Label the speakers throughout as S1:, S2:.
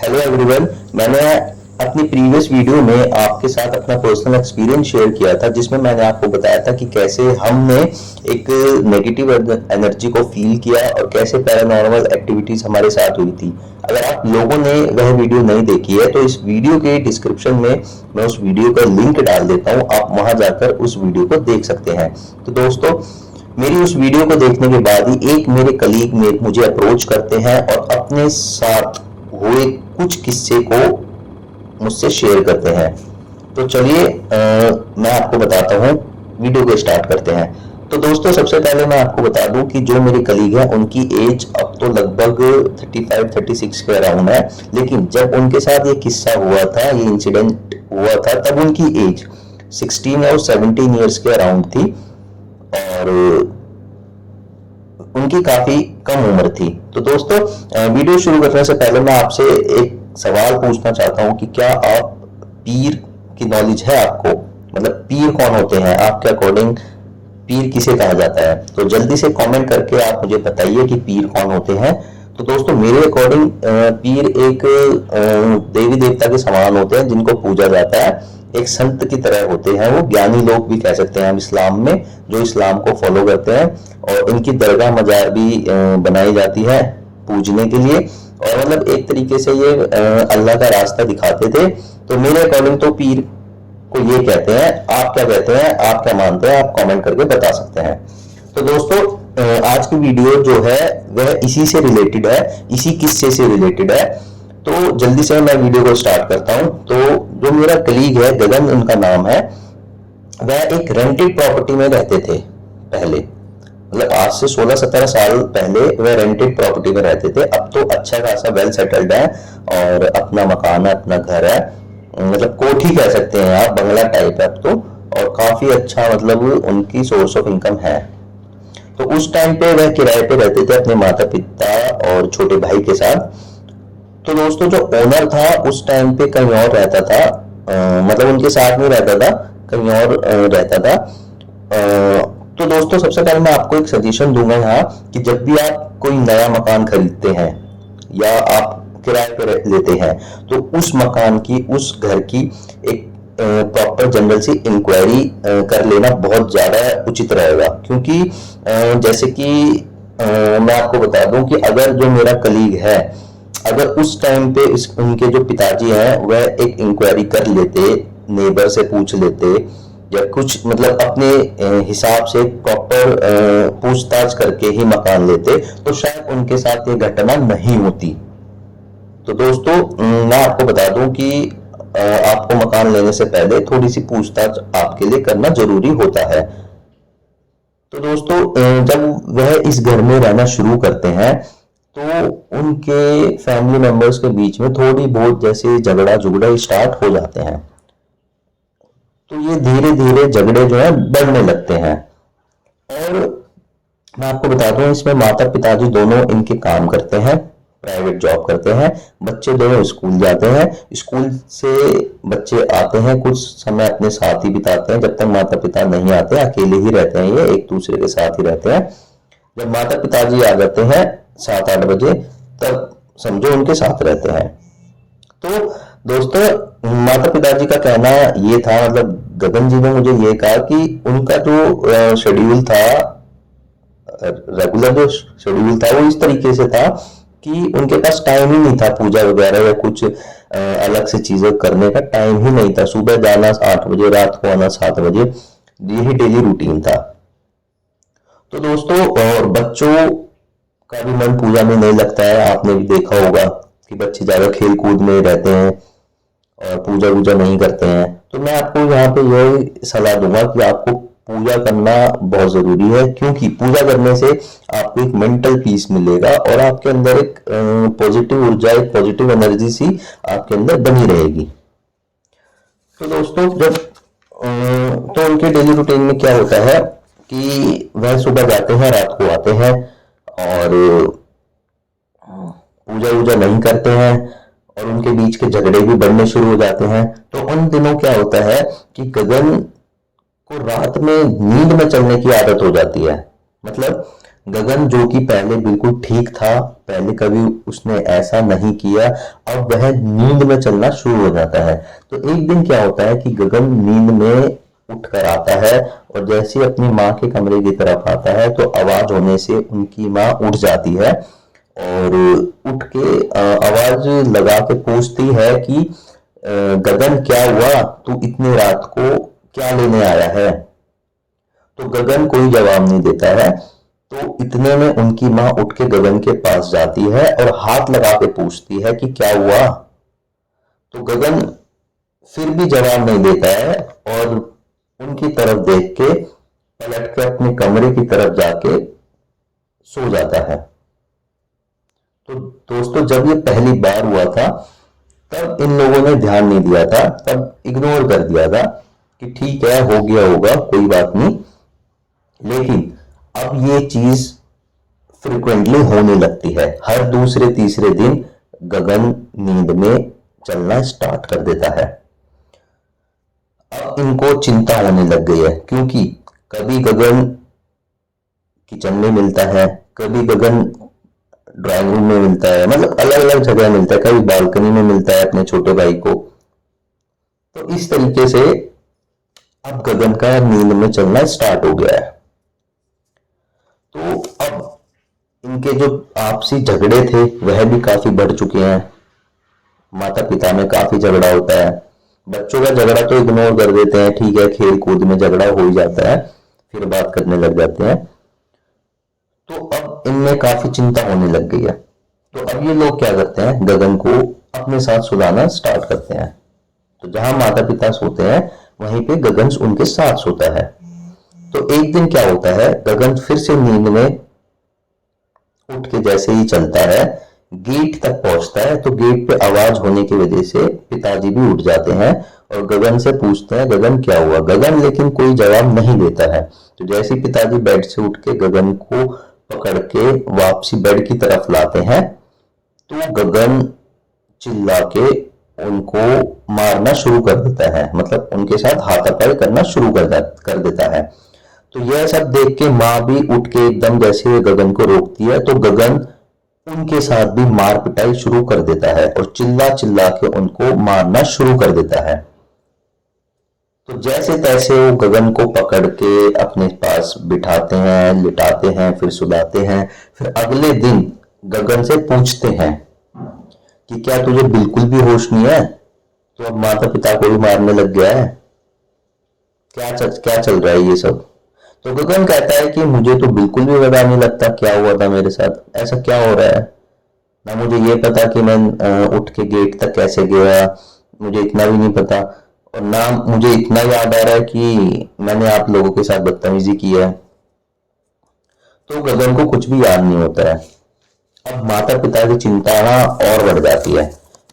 S1: Hello everyone. मैंने अपनी previous video में आपके साथ अपना पर्सनल एक्सपीरियंस शेयर किया था, जिसमें मैंने आपको बताया था कि कैसे हमने एक नेगेटिव एनर्जी को फील किया और कैसे पैरानॉर्मल एक्टिविटीज हमारे साथ हुई थी। अगर आप लोगों ने वह वीडियो नहीं देखी है तो इस वीडियो के डिस्क्रिप्शन में मैं उस वीडियो का लिंक डाल देता हूँ, आप वहां जाकर उस वीडियो को देख सकते हैं। तो दोस्तों, मेरी उस वीडियो को देखने के बाद ही एक मेरे कलीग मुझे अप्रोच करते हैं और अपने साथ हुए कुछ किस्से को मुझसे शेयर करते हैं। तो चलिए मैं आपको बताता हूँ, वीडियो को स्टार्ट करते हैं। तो दोस्तों, सबसे पहले मैं आपको बता दूं कि जो मेरे कलीग हैं उनकी एज अब तो लगभग 35-36 के अराउंड है, लेकिन जब उनके साथ ये किस्सा हुआ था, ये इंसिडेंट हुआ था, तब उनकी एज 16 और 17 ईयर्स के अराउंड थी और उनकी काफी कम उम्र थी। तो दोस्तों, वीडियो शुरू करने से पहले मैं आपसे एक सवाल पूछना चाहता हूं कि क्या आप पीर की नॉलेज है आपको? मतलब पीर कौन होते हैं आपके अकॉर्डिंग? पीर किसे कहा जाता है? तो जल्दी से कमेंट करके आप मुझे बताइए कि पीर कौन होते हैं। तो दोस्तों, मेरे अकॉर्डिंग पीर एक देवी देवता के समान होते हैं जिनको पूजा जाता है, एक संत की तरह होते हैं। वो ज्ञानी लोग भी कह सकते हैं हम इस्लाम में, जो इस्लाम को फॉलो करते हैं। और इनकी दरगाह मजार भी बनाई जाती है पूजने के लिए, और मतलब एक तरीके से ये अल्लाह का रास्ता दिखाते थे। तो मेरे अकॉर्डिंग तो पीर को ये कहते हैं। आप क्या कहते हैं, आप क्या मानते हैं, आप कमेंट करके बता सकते हैं। तो दोस्तों, आज की वीडियो जो है वह इसी से रिलेटेड है, इसी किस्से से रिलेटेड है। तो जल्दी से मैं वीडियो को स्टार्ट करता हूं। तो जो मेरा कलीग है, गगन उनका नाम है, वह एक रेंटेड प्रॉपर्टी में रहते थे पहले। मतलब आज से 16-17 साल पहले वह रेंटेड प्रॉपर्टी में रहते थे। अब तो अच्छा खासा वेल सेटल्ड है और अपना मकान है, अपना घर है, मतलब कोठी कह सकते हैं आप, बंगला टाइप है अब तो। और काफी अच्छा मतलब उनकी सोर्स ऑफ इनकम है। तो उस टाइम पे वह किराए पे रहते थे अपने माता पिता और छोटे भाई के साथ। तो दोस्तों, जो ओनर था उस टाइम पे कहीं और रहता था, मतलब उनके साथ नहीं रहता था, कहीं और रहता था। तो दोस्तों, सबसे पहले मैं आपको एक सजेशन दूंगा यहाँ कि जब भी आप कोई नया मकान खरीदते हैं या आप किराए पर लेते हैं, तो उस मकान की, उस घर की एक प्रॉपर जनरल सी इंक्वायरी कर लेना बहुत ज्यादा उचित रहेगा। क्योंकि जैसे कि मैं आपको बता दूं कि अगर जो मेरा कलीग है, अगर उस टाइम पे उनके जो पिताजी हैं वह एक इंक्वायरी कर लेते, नेबर से पूछ लेते, या कुछ मतलब अपने हिसाब से प्रॉपर पूछताछ करके ही मकान लेते, तो शायद उनके साथ ये घटना नहीं होती। तो दोस्तों, मैं आपको बता दूं कि आपको मकान लेने से पहले थोड़ी सी पूछताछ आपके लिए करना जरूरी होता है। तो दोस्तों, जब वह इस घर में रहना शुरू करते हैं तो उनके फैमिली मेंबर्स के बीच में थोड़ी बहुत जैसे झगड़ा झुगड़ा स्टार्ट हो जाते हैं। तो ये धीरे धीरे झगड़े जो है बढ़ने लगते हैं। और मैं आपको बता दूं, इसमें माता पिताजी दोनों इनके काम करते हैं, प्राइवेट जॉब करते हैं। बच्चे दोनों स्कूल जाते हैं, स्कूल से बच्चे आते हैं, कुछ समय अपने साथ ही बिताते हैं। जब तक माता पिता नहीं आते, अकेले ही रहते हैं, ये एक दूसरे के साथ ही रहते हैं। जब माता पिताजी आ जाते हैं 7-8 बजे, तब समझो उनके साथ रहते हैं। तो दोस्तों, माता पिताजी का कहना ये था, मतलब गगन जी ने मुझे ये कहा कि उनका जो शेड्यूल था, रेगुलर जो शेड्यूल था, वो इस तरीके से था कि उनके पास टाइम ही नहीं था पूजा वगैरह या कुछ अलग से चीजें करने का टाइम ही नहीं था। सुबह जाना 8 बजे, रात को आना 7 बजे, यही डेली रूटीन था। तो दोस्तों, और बच्चों का भी मन पूजा में नहीं लगता है। आपने भी देखा होगा कि बच्चे ज्यादा खेल कूद में रहते हैं और पूजा वूजा नहीं करते हैं। तो मैं आपको यहाँ पे यही सलाह दूंगा कि आपको पूजा करना बहुत जरूरी है, क्योंकि पूजा करने से आपको एक मेंटल पीस मिलेगा और आपके अंदर एक पॉजिटिव ऊर्जा, एक पॉजिटिव एनर्जी सी आपके अंदर बनी रहेगी। तो दोस्तों, जब तो उनके डेली रूटीन में क्या होता है कि वह सुबह जाते हैं, रात को आते हैं और पूजा वूजा नहीं करते हैं, और उनके बीच के झगड़े भी बढ़ने शुरू हो जाते हैं। तो उन दिनों क्या होता है कि गगन को रात में नींद में चलने की आदत हो जाती है। मतलब गगन जो कि पहले बिल्कुल ठीक था, पहले कभी उसने ऐसा नहीं किया, अब वह नींद में चलना शुरू हो जाता है। तो एक दिन क्या होता है कि गगन नींद में उठ कर आता है और जैसे ही अपनी माँ के कमरे की तरफ आता है तो आवाज होने से उनकी माँ उठ जाती है और उठ के आवाज लगा के पूछती है कि गगन क्या हुआ, तू इतनी रात को क्या लेने आया है। तो गगन कोई जवाब नहीं देता है। तो इतने में उनकी माँ उठ के गगन के पास जाती है और हाथ लगा के पूछती है कि क्या हुआ। तो गगन फिर भी जवाब नहीं देता है और उनकी तरफ देख के पलट के अपने कमरे की तरफ जाके सो जाता है। तो दोस्तों जब ये पहली बार हुआ था तब इन लोगों ने ध्यान नहीं दिया था, तब इग्नोर कर दिया था कि ठीक है हो गया होगा कोई बात नहीं। लेकिन अब ये चीज फ्रिक्वेंटली होने लगती है। हर दूसरे तीसरे दिन गगन नींद में चलना स्टार्ट कर देता है। अब इनको चिंता होने लग गई है क्योंकि कभी गगन किचन में मिलता है, कभी गगन ड्राइंग रूम में मिलता है, मतलब अलग अलग जगह मिलता है, कभी बालकनी में मिलता है अपने छोटे भाई को। तो इस तरीके से अब गगन का नींद में चलना स्टार्ट हो गया है। तो अब इनके जो आपसी झगड़े थे वह भी काफी बढ़ चुके हैं। माता पिता में काफी झगड़ा होता है। बच्चों का झगड़ा तो इग्नोर कर देते हैं, ठीक है खेल कूद में झगड़ा हो ही जाता है, फिर बात करने लग जाते हैं। तो अब इनमें काफी चिंता होने लग गई है। तो अब ये लोग क्या करते हैं, गगन को अपने साथ सुलाना स्टार्ट करते हैं। तो जहां माता पिता सोते हैं वहीं पे गगन उनके साथ सोता है। तो एक दिन क्या होता है, गगन फिर से नींद में उठ के जैसे ही चलता है गेट तक पहुंचता है। तो गेट पे आवाज होने की वजह से पिताजी भी उठ जाते हैं और गगन से पूछते हैं गगन क्या हुआ। गगन लेकिन कोई जवाब नहीं देता है। तो जैसे ही पिताजी बेड से उठ के गगन को पकड़ के वापसी बेड की तरफ लाते हैं तो गगन चिल्ला के उनको मारना शुरू कर देता है, मतलब उनके साथ हाथापाई करना शुरू कर देता है। तो यह सब देख के माँ भी उठ के एकदम जैसे गगन को रोकती है तो गगन उनके साथ भी मार पिटाई शुरू कर देता है और चिल्ला चिल्ला के उनको मारना शुरू कर देता है। तो जैसे तैसे वो गगन को पकड़ के अपने पास बिठाते हैं, लिटाते हैं, फिर सुलाते हैं। फिर अगले दिन गगन से पूछते हैं कि क्या तुझे बिल्कुल भी होश नहीं है, तो अब माता पिता को भी मारने लग गया है, क्या चल रहा है ये सब। तो गगन कहता है कि मुझे तो बिल्कुल भी पता नहीं लगता क्या हुआ था मेरे साथ, ऐसा क्या हो रहा है। ना मुझे ये पता कि मैं उठ के गेट तक कैसे गया, मुझे इतना भी नहीं पता। और ना मुझे इतना याद आ रहा है कि मैंने आप लोगों के साथ बदतमीजी की है। तो गगन को कुछ भी याद नहीं होता है। अब माता पिता की चिंता ना और बढ़ जाती है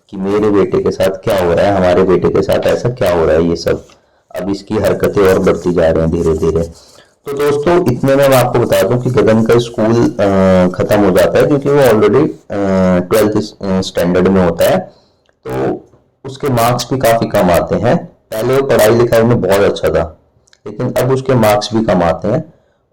S1: कि मेरे बेटे के साथ क्या हो रहा है, हमारे बेटे के साथ ऐसा क्या हो रहा है ये सब। अब इसकी हरकतें और बढ़ती जा रही हैं धीरे धीरे। तो दोस्तों इतने में मैं आपको बता दूं कि गगन का स्कूल खत्म हो जाता है क्योंकि वो ऑलरेडी 12th स्टैंडर्ड में होता है। तो उसके मार्क्स भी काफी कम आते हैं। पहले वो पढ़ाई लिखाई में बहुत अच्छा था लेकिन अब उसके मार्क्स भी कम आते हैं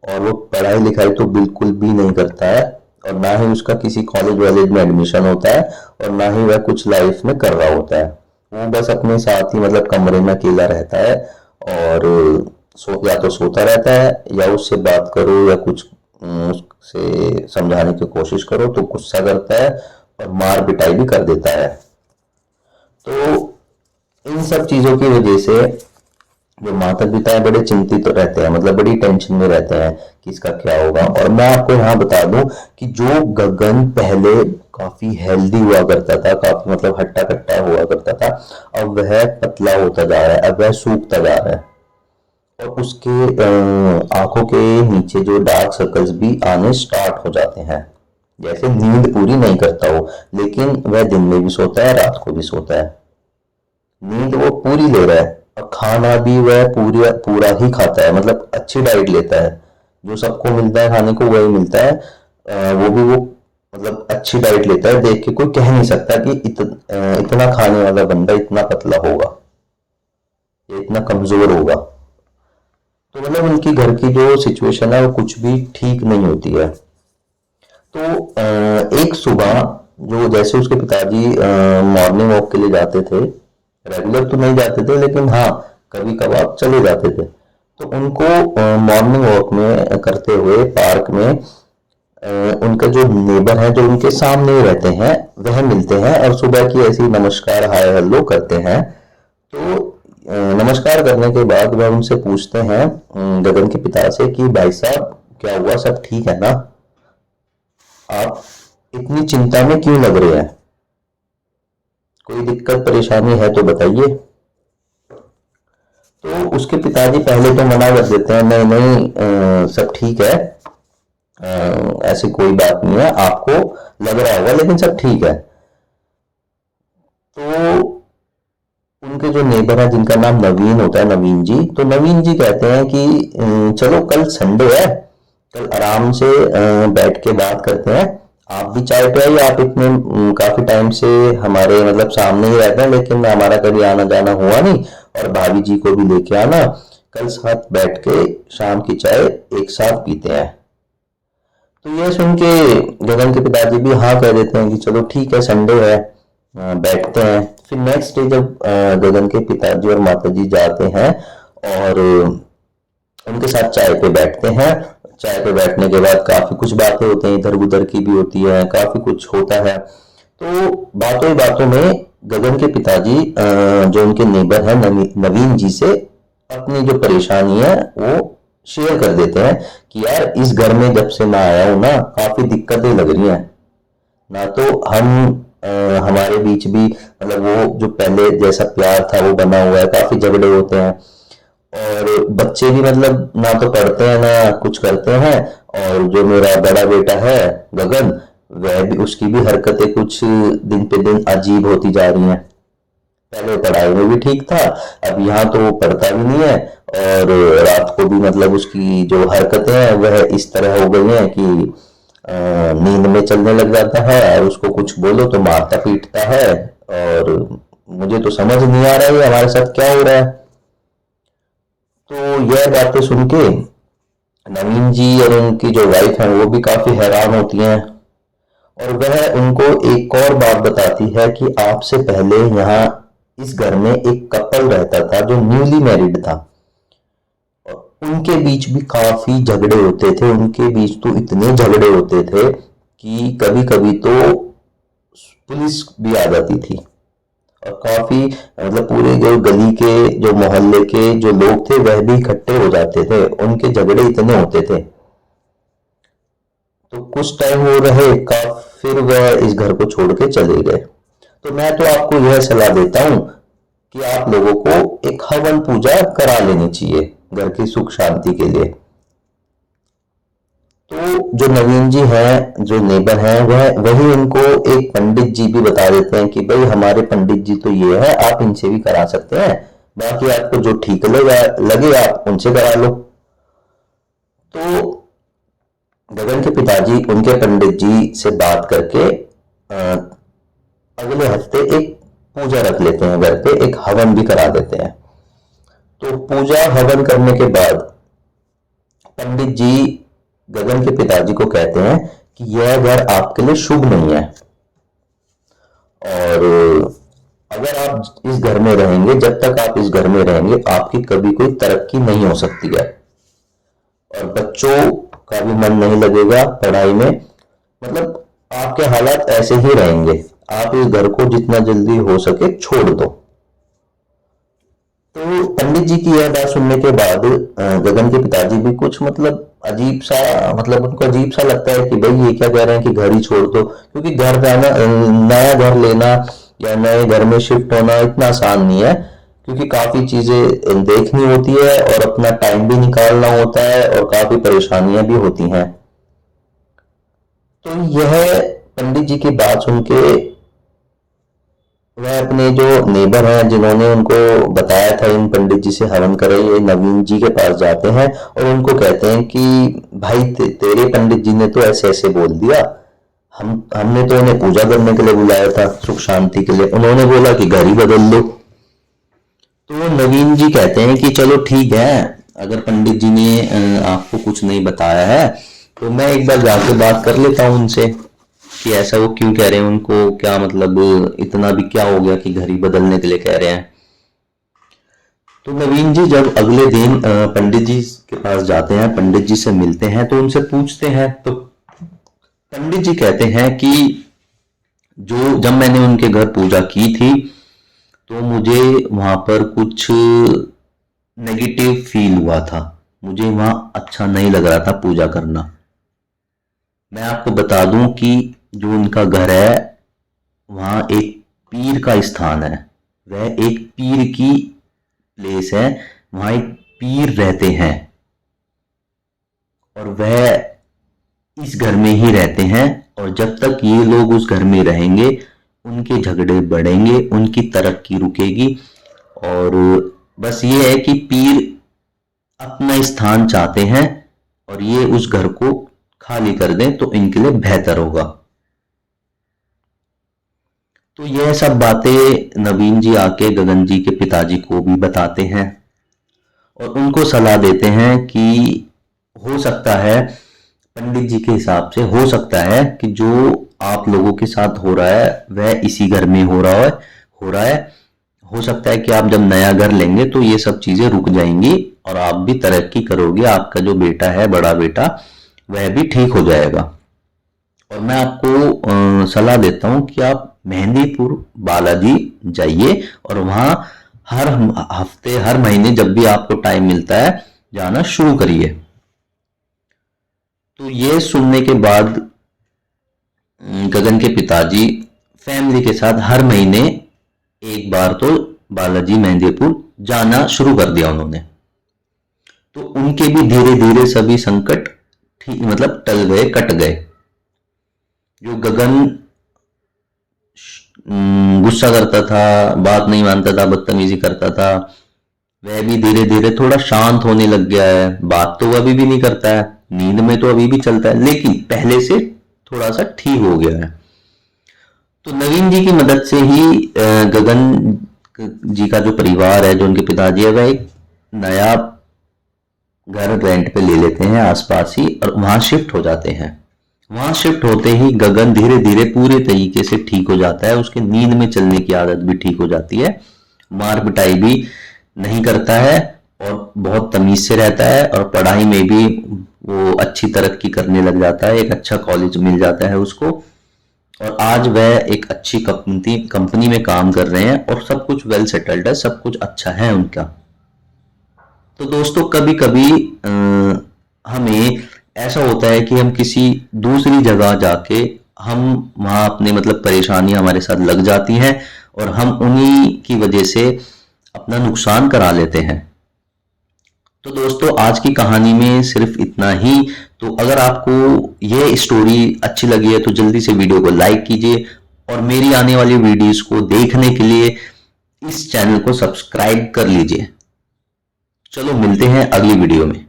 S1: और वो पढ़ाई लिखाई तो बिल्कुल भी नहीं करता है और ना ही उसका किसी कॉलेज वॉलेज में एडमिशन होता है और ना ही वह कुछ लाइफ में कर रहा होता है। वो बस अपने साथ ही मतलब कमरे में अकेला रहता है और या तो सोता रहता है या उससे बात करो या कुछ उससे समझाने की कोशिश करो तो गुस्सा करता है और मार पिटाई भी कर देता है। तो इन सब चीजों की वजह से जो माता पिता है बड़े चिंतित तो रहते हैं, मतलब बड़ी टेंशन में रहते हैं कि इसका क्या होगा। और मैं आपको यहाँ बता दूं कि जो गगन पहले काफी हेल्दी हुआ करता था, काफी मतलब हट्टा कट्टा हुआ करता था, अब वह पतला होता जा रहा है, अब वह सूखता जा रहा है और उसके आंखों के नीचे जो डार्क सर्कल्स भी आने स्टार्ट हो जाते हैं। जैसे नींद पूरी नहीं करता हो लेकिन वह दिन में भी सोता है, रात को भी सोता है, नींद वो पूरी ले रहा है और खाना भी वह पूरा ही खाता है, मतलब अच्छी डाइट लेता है। जो सबको मिलता है खाने को वही मिलता है। वो भी वो मतलब अच्छी डाइट लेता है। देख के कोई कह नहीं सकता कि इतना खाने वाला बंदा इतना पतला होगा या इतना कमजोर होगा। तो मतलब उनकी घर की जो सिचुएशन है वो कुछ भी ठीक नहीं होती है। तो एक सुबह जो जैसे उसके पिताजी मॉर्निंग वॉक के लिए जाते थे, रेगुलर तो नहीं जाते थे लेकिन हाँ कभी कभार चले जाते थे, तो उनको मॉर्निंग वॉक में करते हुए पार्क में उनका जो नेबर है जो उनके सामने ही रहते हैं वह मिलते हैं और सुबह की ऐसी नमस्कार हाय हेलो करते हैं। तो नमस्कार करने के बाद वह उनसे पूछते हैं गगन के पिता से कि भाई साहब क्या हुआ, सब ठीक है ना, आप इतनी चिंता में क्यों लग रहे हैं, कोई दिक्कत परेशानी है तो बताइए। तो उसके पिताजी पहले तो मना कर देते हैं, नहीं नहीं सब ठीक है, ऐसी कोई बात नहीं है, आपको लग रहा होगा लेकिन सब ठीक है। तो उनके जो नेबर है जिनका नाम नवीन होता है, नवीन जी, तो नवीन जी कहते हैं कि चलो कल संडे है, कल आराम से बैठ के बात करते हैं, आप भी चाय पे आइए, आप इतने काफी टाइम से हमारे मतलब सामने ही रहते हैं लेकिन हमारा कभी आना जाना हुआ नहीं, और भाभी जी को भी लेके आना, कल साथ बैठ के शाम की चाय एक साथ पीते हैं। तो ये सुन के गगन के पिताजी भी हाँ कह देते हैं कि चलो ठीक है संडे है, बैठते हैं। फिर नेक्स्ट डे जब गगन के पिताजी और माताजी जाते हैं और उनके साथ चाय पे बैठते हैं, चाय पे बैठने के बाद काफी कुछ बातें होती हैं, इधर उधर की भी होती है, काफी कुछ होता है। तो बातों ही बातों में गगन के पिताजी जो उनके नेबर है नवीन जी से अपनी जो परेशानी है वो शेयर कर देते हैं कि यार इस घर में जब से मैं आया हूं ना काफी दिक्कतें लग रही हैं, ना तो हम हमारे बीच भी मतलब वो जो पहले जैसा प्यार था वो बना हुआ है, काफी झगड़े होते हैं, और बच्चे भी मतलब ना तो पढ़ते हैं ना कुछ करते हैं, और जो मेरा बड़ा बेटा है गगन, वह भी उसकी भी हरकतें कुछ दिन पे दिन अजीब होती जा रही हैं। पहले पढ़ाई में भी ठीक था, अब यहाँ तो वो पढ़ता भी नहीं है, और रात को भी मतलब उसकी जो हरकतें हैं वह इस तरह हो गई हैं कि नींद में चलने लग जाता है, और उसको कुछ बोलो तो मारता पीटता है, और मुझे तो समझ नहीं आ रहा है हमारे साथ क्या हो रहा है। तो यह बातें सुन के नवीन जी और उनकी जो वाइफ है वो भी काफी हैरान होती हैं, और वह उनको एक और बात बताती है कि आपसे पहले यहाँ इस घर में एक कपल रहता था जो न्यूली मैरिड था, और उनके बीच भी काफी झगड़े होते थे, उनके बीच तो इतने झगड़े होते थे कि कभी कभी तो पुलिस भी आ जाती थी, और काफी मतलब पूरे जो गली के जो मोहल्ले के जो लोग थे वह भी इकट्ठे हो जाते थे, उनके झगड़े इतने होते थे। तो कुछ टाइम वो रहे का फिर वह इस घर को छोड़ के चले गए। तो मैं तो आपको यह सलाह देता हूं कि आप लोगों को एक हवन पूजा करा लेनी चाहिए घर की सुख शांति के लिए। तो जो नवीन जी हैं जो नेबर हैं वह वही उनको एक पंडित जी भी बता देते हैं कि भाई हमारे पंडित जी तो ये है, आप इनसे भी करा सकते हैं, बाकी आपको जो ठीक लगे आप उनसे करा लो। तो गगन के पिताजी उनके पंडित जी से बात करके अगले हफ्ते एक पूजा रख लेते हैं, घर पे एक हवन भी करा देते हैं। तो पूजा हवन करने के बाद पंडित जी गगन के पिताजी को कहते हैं कि यह घर आपके लिए शुभ नहीं है, और अगर आप इस घर में रहेंगे, जब तक आप इस घर में रहेंगे आपकी कभी कोई तरक्की नहीं हो सकती है, और बच्चों का भी मन नहीं लगेगा पढ़ाई में, मतलब आपके हालात ऐसे ही रहेंगे, आप इस घर को जितना जल्दी हो सके छोड़ दो। तो पंडित जी की यह बात सुनने के बाद गगन के पिताजी भी कुछ मतलब अजीब सा, मतलब उनको अजीब सा लगता है कि भाई ये क्या कह रहे हैं कि घर ही छोड़ दो, क्योंकि घर जाना, नया घर लेना या नए घर में शिफ्ट होना इतना आसान नहीं है, क्योंकि काफी चीजें देखनी होती है और अपना टाइम भी निकालना होता है और काफी परेशानियां भी होती हैं। तो यह पंडित जी की बात सुन के वह अपने जो नेबर हैं जिन्होंने उनको बताया था इन पंडित जी से हवन करे, ये नवीन जी के पास जाते हैं और उनको कहते हैं कि भाई तेरे पंडित जी ने तो ऐसे ऐसे बोल दिया, हमने तो उन्हें पूजा करने के लिए बुलाया था सुख शांति के लिए, उन्होंने बोला कि घर ही बदल दो। तो नवीन जी कहते हैं कि चलो ठीक है, अगर पंडित जी ने आपको कुछ नहीं बताया है तो मैं एक बार जाके बात कर लेता हूँ उनसे कि ऐसा वो क्यों कह रहे हैं, उनको क्या मतलब इतना भी क्या हो गया कि घर ही बदलने के लिए कह रहे हैं। तो नवीन जी जब अगले दिन पंडित जी के पास जाते हैं, पंडित जी से मिलते हैं, तो उनसे पूछते हैं, तो पंडित जी कहते हैं कि जो जब मैंने उनके घर पूजा की थी तो मुझे वहां पर कुछ नेगेटिव फील हुआ था, मुझे वहां अच्छा नहीं लग रहा था पूजा करना। मैं आपको बता दूं कि जो उनका घर है वहां एक पीर का स्थान है, वह एक पीर की प्लेस है, वहां एक पीर रहते हैं और वह इस घर में ही रहते हैं। और जब तक ये लोग उस घर में रहेंगे उनके झगड़े बढ़ेंगे, उनकी तरक्की रुकेगी। और बस ये है कि पीर अपना स्थान चाहते हैं और ये उस घर को खाली कर दें तो इनके लिए बेहतर होगा। तो यह सब बातें नवीन जी आके गगन जी के पिताजी को भी बताते हैं और उनको सलाह देते हैं कि हो सकता है, पंडित जी के हिसाब से हो सकता है कि जो आप लोगों के साथ हो रहा है वह इसी घर में हो रहा है। हो सकता है कि आप जब नया घर लेंगे तो ये सब चीजें रुक जाएंगी और आप भी तरक्की करोगे, आपका जो बेटा है, बड़ा बेटा, वह भी ठीक हो जाएगा। और मैं आपको सलाह देता हूं कि आप मेहंदीपुर बालाजी जाइए और वहां हर हफ्ते, हर महीने जब भी आपको टाइम मिलता है जाना शुरू करिए। तो ये सुनने के बाद गगन के पिताजी फैमिली के साथ हर महीने एक बार तो बालाजी मेहंदीपुर जाना शुरू कर दिया उन्होंने। तो उनके भी धीरे धीरे सभी संकट ठीक मतलब टल गए, कट गए। जो गगन गुस्सा करता था, बात नहीं मानता था, बदतमीजी करता था, वह भी धीरे धीरे थोड़ा शांत होने लग गया है। बात तो वो अभी भी नहीं करता है, नींद में तो अभी भी चलता है, लेकिन पहले से थोड़ा सा ठीक हो गया है। तो नवीन जी की मदद से ही गगन जी का जो परिवार है, जो उनके पिताजी है, वह एक नया घर रेंट पे ले लेते हैं आसपास ही और वहां शिफ्ट हो जाते हैं। वहां शिफ्ट होते ही गगन धीरे धीरे पूरे तरीके से ठीक हो जाता है, उसके नींद में चलने की आदत भी ठीक हो जाती है, मार पिटाई भी नहीं करता है और बहुत तमीज से रहता है और पढ़ाई में भी वो अच्छी तरक्की करने लग जाता है, एक अच्छा कॉलेज मिल जाता है उसको और आज वह एक अच्छी कंपनी में काम कर रहे हैं और सब कुछ वेल सेटल्ड है, सब कुछ अच्छा है उनका। तो दोस्तों कभी कभी हमें ऐसा होता है कि हम किसी दूसरी जगह जाके हम वहां अपने मतलब परेशानी हमारे साथ लग जाती हैं और हम उन्हीं की वजह से अपना नुकसान करा लेते हैं। तो दोस्तों आज की कहानी में सिर्फ इतना ही। तो अगर आपको ये स्टोरी अच्छी लगी है तो जल्दी से वीडियो को लाइक कीजिए और मेरी आने वाली वीडियोस को देखने के लिए इस चैनल को सब्सक्राइब कर लीजिए। चलो मिलते हैं अगली वीडियो में।